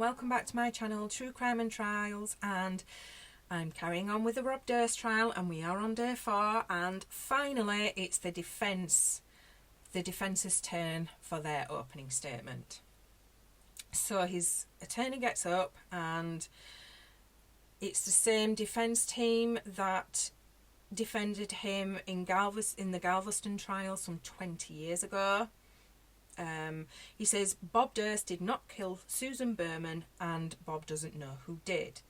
welcome back to my channel, True Crime and Trials, and I'm carrying on with the Rob Durst trial, and we are on day 4, and finally it's the defence's turn for their opening statement. So his attorney gets up, and it's the same defence team that defended him in the Galveston trial some 20 years ago. He says Bob Durst did not kill Susan Berman, and Bob doesn't know who did.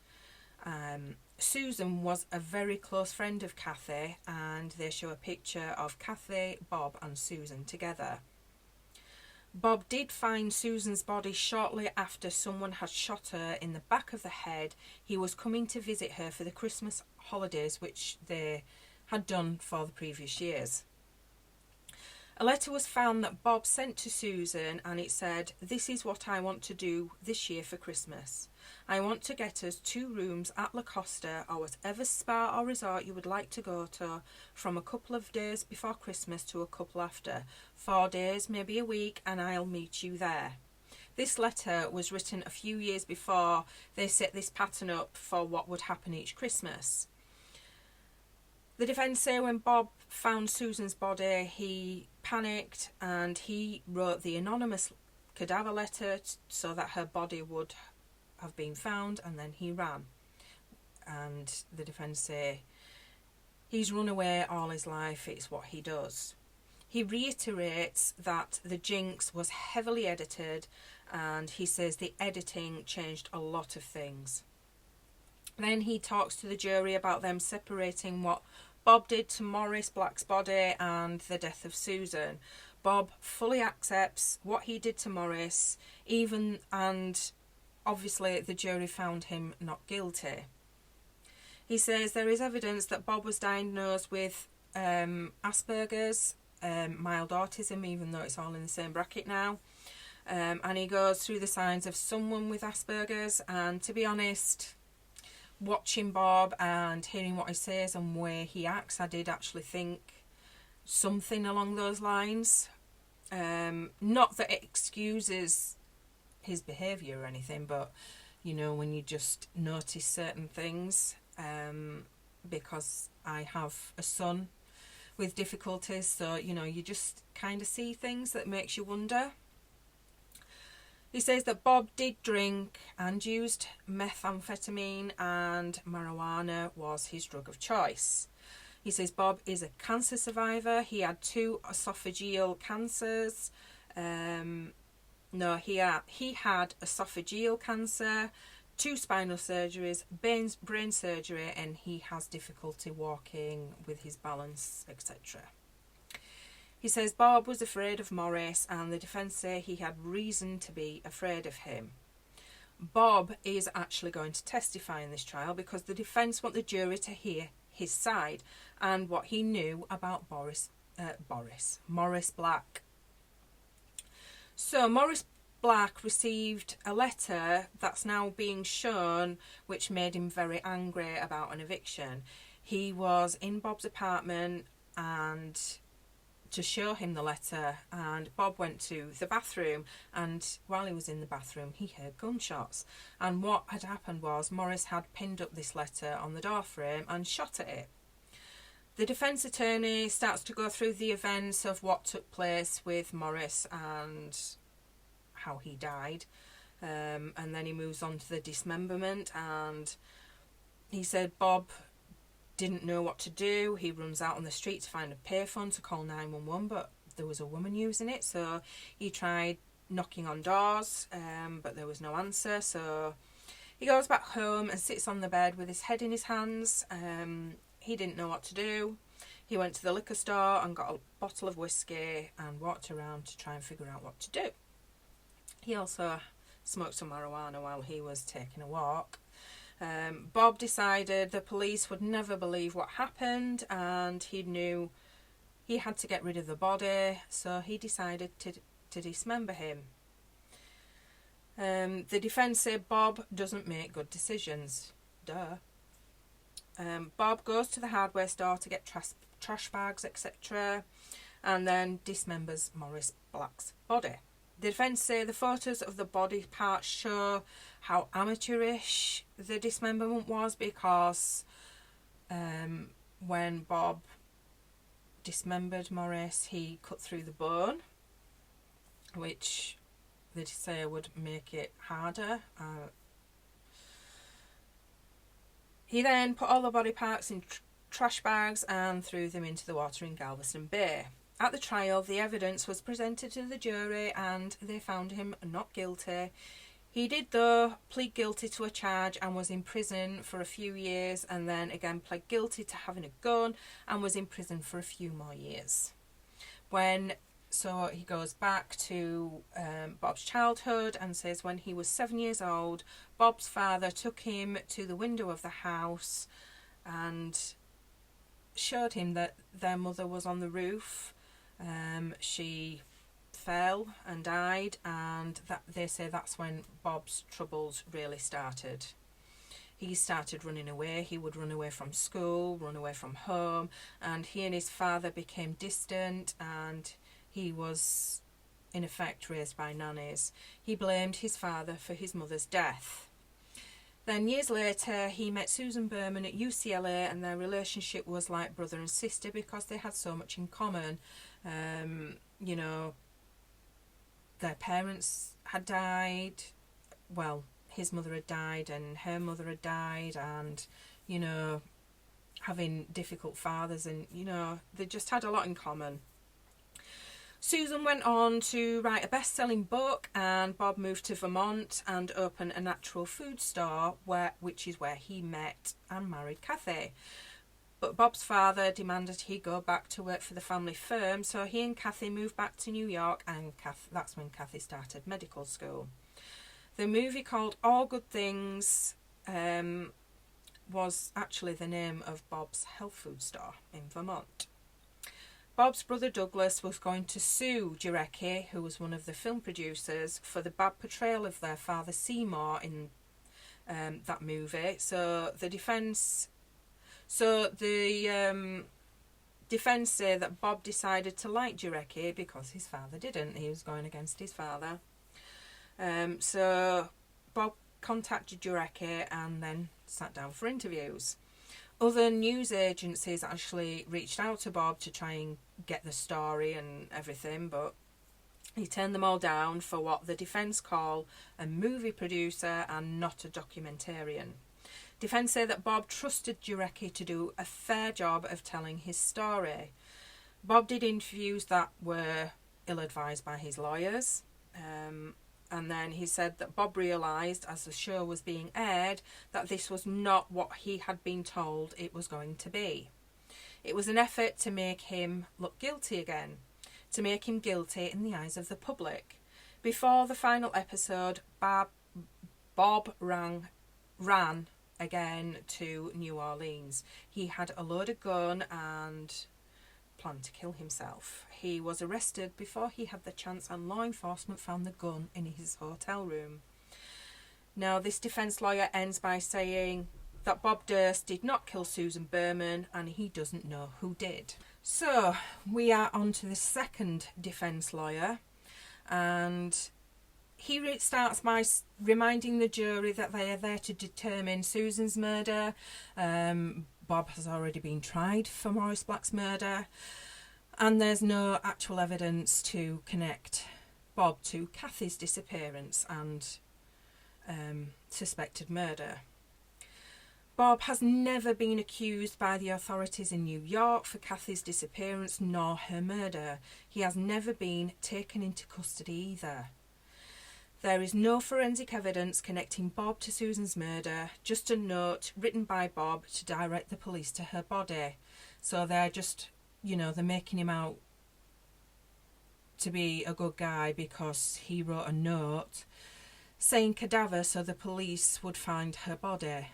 Susan was a very close friend of Kathy, and they show a picture of Kathy, Bob and Susan together. Bob did find Susan's body shortly after someone had shot her in the back of the head. He was coming to visit her for the Christmas holidays, which they had done for the previous years. A letter was found that Bob sent to Susan, and it said, "This is what I want to do this year for Christmas. I want to get us 2 rooms at La Costa or whatever spa or resort you would like to go to, from a couple of days before Christmas to a couple after. 4 days, maybe a week, and I'll meet you there." This letter was written a few years before they set this pattern up for what would happen each Christmas. The defence say when Bob found Susan's body, he panicked and he wrote the anonymous cadaver letter so that her body would have been found, and then he ran. And the defence say he's run away all his life, it's what he does. He reiterates that the Jinx was heavily edited, and he says the editing changed a lot of things. Then he talks to the jury about them separating what Bob did to Morris Black's body and the death of Susan. Bob fully accepts what he did to Morris, and obviously the jury found him not guilty. He says there is evidence that Bob was diagnosed with Asperger's, mild autism, even though it's all in the same bracket now. And he goes through the signs of someone with Asperger's, and to be honest, watching Bob and hearing what he says and where he acts, I did actually think something along those lines. Not that it excuses his behaviour or anything, but you know, when you just notice certain things, because I have a son with difficulties, so you know, you just kind of see things that makes you wonder. He says that Bob did drink and used methamphetamine, and marijuana was his drug of choice. He says Bob is a cancer survivor. He had 2 esophageal cancers. He had esophageal cancer, 2 spinal surgeries, brain surgery, and he has difficulty walking with his balance, etc. He says Bob was afraid of Morris, and the defence say he had reason to be afraid of him. Bob is actually going to testify in this trial because the defence want the jury to hear his side and what he knew about Morris Black. So Morris Black received a letter that's now being shown, which made him very angry about an eviction. He was in Bob's apartment and to show him the letter, and Bob went to the bathroom, and while he was in the bathroom he heard gunshots, and what had happened was Morris had pinned up this letter on the doorframe and shot at it. The defence attorney starts to go through the events of what took place with Morris and how he died, and then he moves on to the dismemberment, and he said Bob didn't know what to do. He runs out on the street to find a payphone to call 911, but there was a woman using it, so he tried knocking on doors, but there was no answer. So he goes back home and sits on the bed with his head in his hands. He didn't know what to do. He went to the liquor store and got a bottle of whiskey and walked around to try and figure out what to do. He also smoked some marijuana while he was taking a walk. Bob decided the police would never believe what happened, and he knew he had to get rid of the body, so he decided to dismember him. The defence said Bob doesn't make good decisions. Duh. Bob goes to the hardware store to get trash bags, etc., and then dismembers Morris Black's body. The defence say the photos of the body parts show how amateurish the dismemberment was, because when Bob dismembered Morris, he cut through the bone, which they say would make it harder. He then put all the body parts in trash bags and threw them into the water in Galveston Bay. At the trial, the evidence was presented to the jury and they found him not guilty. He did, though, plead guilty to a charge and was in prison for a few years, and then again pled guilty to having a gun and was in prison for a few more years. So he goes back to Bob's childhood and says when he was 7 years old, Bob's father took him to the window of the house and showed him that their mother was on the roof. She fell and died, and that they say that's when Bob's troubles really started. He started running away. He would run away from school, run away from home, and he and his father became distant, and he was in effect raised by nannies. He blamed his father for his mother's death. Then years later he met Susan Berman at UCLA, and their relationship was like brother and sister because they had so much in common. You know, their parents had died. Well, his mother had died and her mother had died, and, you know, having difficult fathers, and, you know, they just had a lot in common. Susan went on to write a best-selling book, and Bob moved to Vermont and opened a natural food store, which is where he met and married Kathy. But Bob's father demanded he go back to work for the family firm, so he and Kathy moved back to New York, and that's when Kathy started medical school. The movie called All Good Things was actually the name of Bob's health food store in Vermont. Bob's brother Douglas was going to sue Jarecki, who was one of the film producers, for the bad portrayal of their father Seymour in that movie. So the defence say that Bob decided to like Jarecki because his father didn't. He was going against his father. So Bob contacted Jarecki and then sat down for interviews. Other news agencies actually reached out to Bob to try and get the story and everything, but he turned them all down for what the defence call a movie producer and not a documentarian. Defence say that Bob trusted Jarecki to do a fair job of telling his story. Bob did interviews that were ill-advised by his lawyers, and then he said that Bob realised as the show was being aired that this was not what he had been told it was going to be. It was an effort to make him look guilty again, to make him guilty in the eyes of the public. Before the final episode, Bob ran again to New Orleans. He had a loaded gun and planned to kill himself. He was arrested before he had the chance, and law enforcement found the gun in his hotel room. Now, this defence lawyer ends by saying that Bob Durst did not kill Susan Berman and he doesn't know who did. So we are on to the second defence lawyer, and he starts by reminding the jury that they are there to determine Susan's murder. Bob has already been tried for Morris Black's murder, and there's no actual evidence to connect Bob to Kathy's disappearance and suspected murder. Bob has never been accused by the authorities in New York for Kathy's disappearance nor her murder. He has never been taken into custody either. There is no forensic evidence connecting Bob to Susan's murder, just a note written by Bob to direct the police to her body. So they're just, they're making him out to be a good guy because he wrote a note saying cadaver so the police would find her body.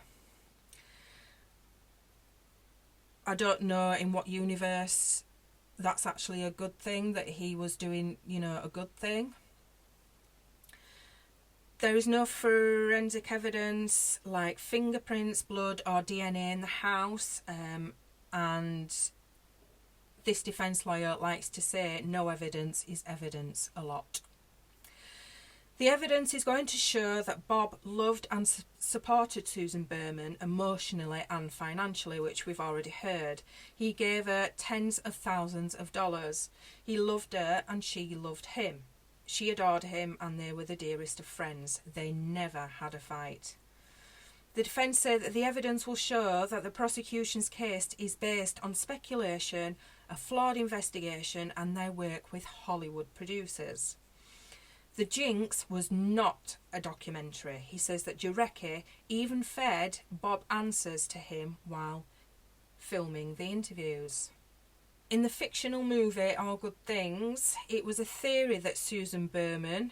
I don't know in what universe that's actually a good thing, that he was doing, a good thing. There is no forensic evidence like fingerprints, blood or DNA in the house, and this defence lawyer likes to say no evidence is evidence a lot. The evidence is going to show that Bob loved and supported Susan Berman emotionally and financially, which we've already heard. He gave her tens of thousands of dollars. He loved her and she loved him. She adored him and they were the dearest of friends. They never had a fight. The defence said that the evidence will show that the prosecution's case is based on speculation, a flawed investigation, and their work with Hollywood producers. The Jinx was not a documentary. He says that Jarecki even fed Bob answers to him while filming the interviews. In the fictional movie All Good Things, it was a theory that Susan Berman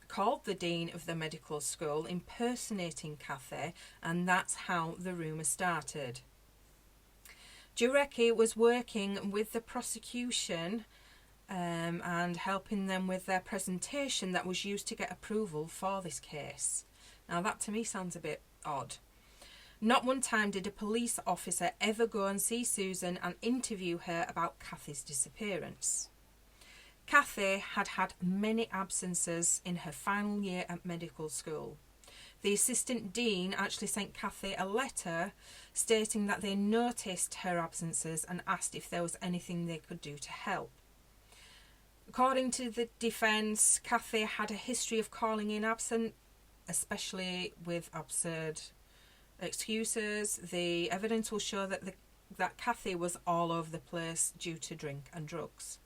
called the dean of the medical school impersonating Kathy, and that's how the rumour started. Jarecki was working with the prosecution and helping them with their presentation that was used to get approval for this case. Now that to me sounds a bit odd. Not one time did a police officer ever go and see Susan and interview her about Kathy's disappearance. Kathy had had many absences in her final year at medical school. The assistant dean actually sent Kathy a letter stating that they noticed her absences and asked if there was anything they could do to help. According to the defence, Kathy had a history of calling in absent, especially with absurd excuses. The evidence will show that Kathy was all over the place due to drink and drugs.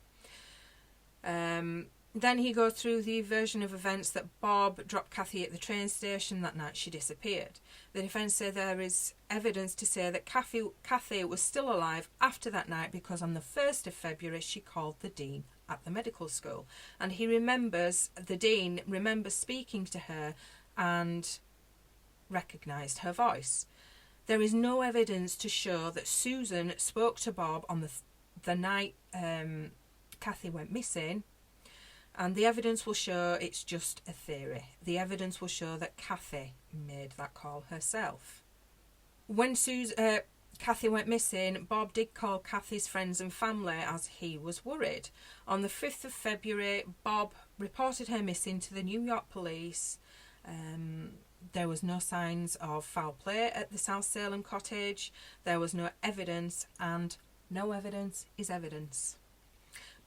Then he goes through the version of events that Bob dropped Kathy at the train station that night she disappeared. The defence say there is evidence to say that Kathy was still alive after that night because on the 1st of February she called the dean at the medical school, and the dean remembers speaking to her and recognised her voice. There is no evidence to show that Susan spoke to Bob on the night Kathy went missing, and the evidence will show it's just a theory. The evidence will show that Kathy made that call herself. When Kathy went missing, Bob did call Kathy's friends and family as he was worried. On the 5th of February, Bob reported her missing to the New York police. There was no signs of foul play at the South Salem cottage. There was no evidence, and no evidence is evidence.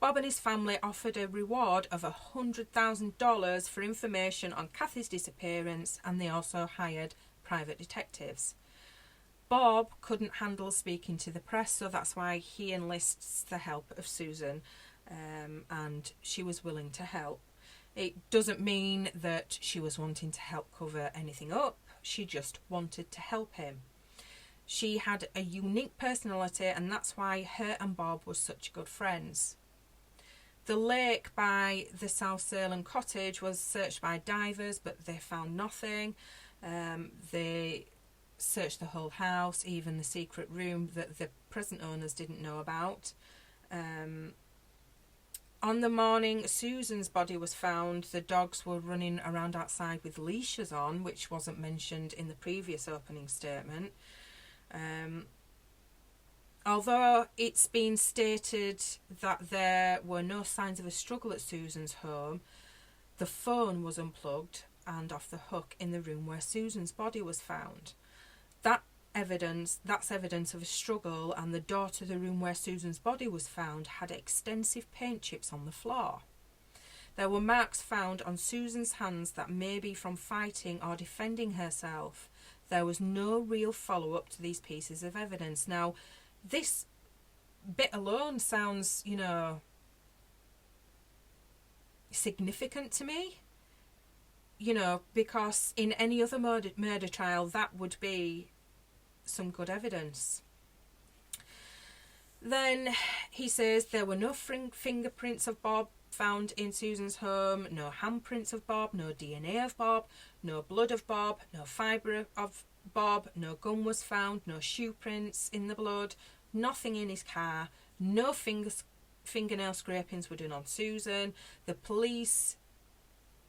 Bob and his family offered a reward of $100,000 for information on Kathy's disappearance, and they also hired private detectives. Bob couldn't handle speaking to the press, so that's why he enlists the help of Susan, and she was willing to help. It doesn't mean that she was wanting to help cover anything up. She just wanted to help him. She had a unique personality, and that's why her and Bob were such good friends. The lake by the South Salem cottage was searched by divers, but they found nothing. They searched the whole house, even the secret room that the present owners didn't know about. On the morning Susan's body was found, the dogs were running around outside with leashes on, which wasn't mentioned in the previous opening statement. Although it's been stated that there were no signs of a struggle at Susan's home, the phone was unplugged and off the hook in the room where Susan's body was found. That's evidence of a struggle, and the door to the room where Susan's body was found had extensive paint chips on the floor. There were marks found on Susan's hands that may be from fighting or defending herself. There was no real follow-up to these pieces of evidence. Now, this bit alone sounds, significant to me, because in any other murder trial that would be some good evidence. Then he says there were no fingerprints of Bob found in Susan's home, no handprints of Bob, no DNA of Bob, no blood of Bob, no fibre of Bob, no gun was found, no shoe prints in the blood, nothing in his car, no fingernail scrapings were done on Susan. The police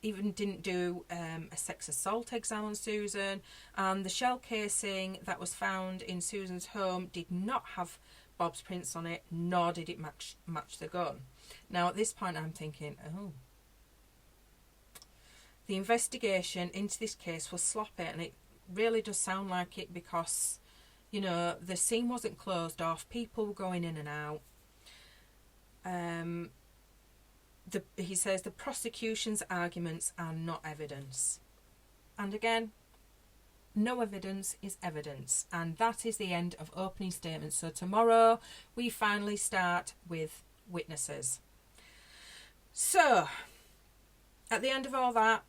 even didn't do a sex assault exam on Susan, and the shell casing that was found in Susan's home did not have Bob's prints on it, nor did it match the gun. Now at this point I'm thinking, the investigation into this case was sloppy, and it really does sound like it because, you know, the scene wasn't closed off, people were going in and out. He says the prosecution's arguments are not evidence. And again, no evidence is evidence. And that is the end of opening statements. So tomorrow we finally start with witnesses. So, at the end of all that,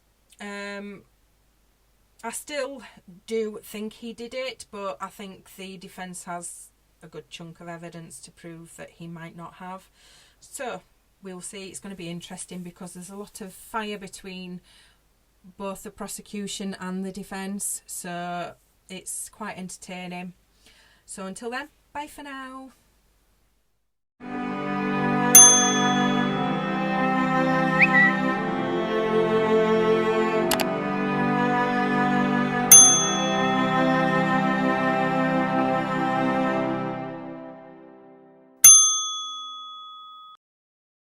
I still do think he did it, but I think the defence has a good chunk of evidence to prove that he might not have. So, we'll see. It's going to be interesting because there's a lot of fire between both the prosecution and the defence. So, it's quite entertaining. So, until then, bye for now.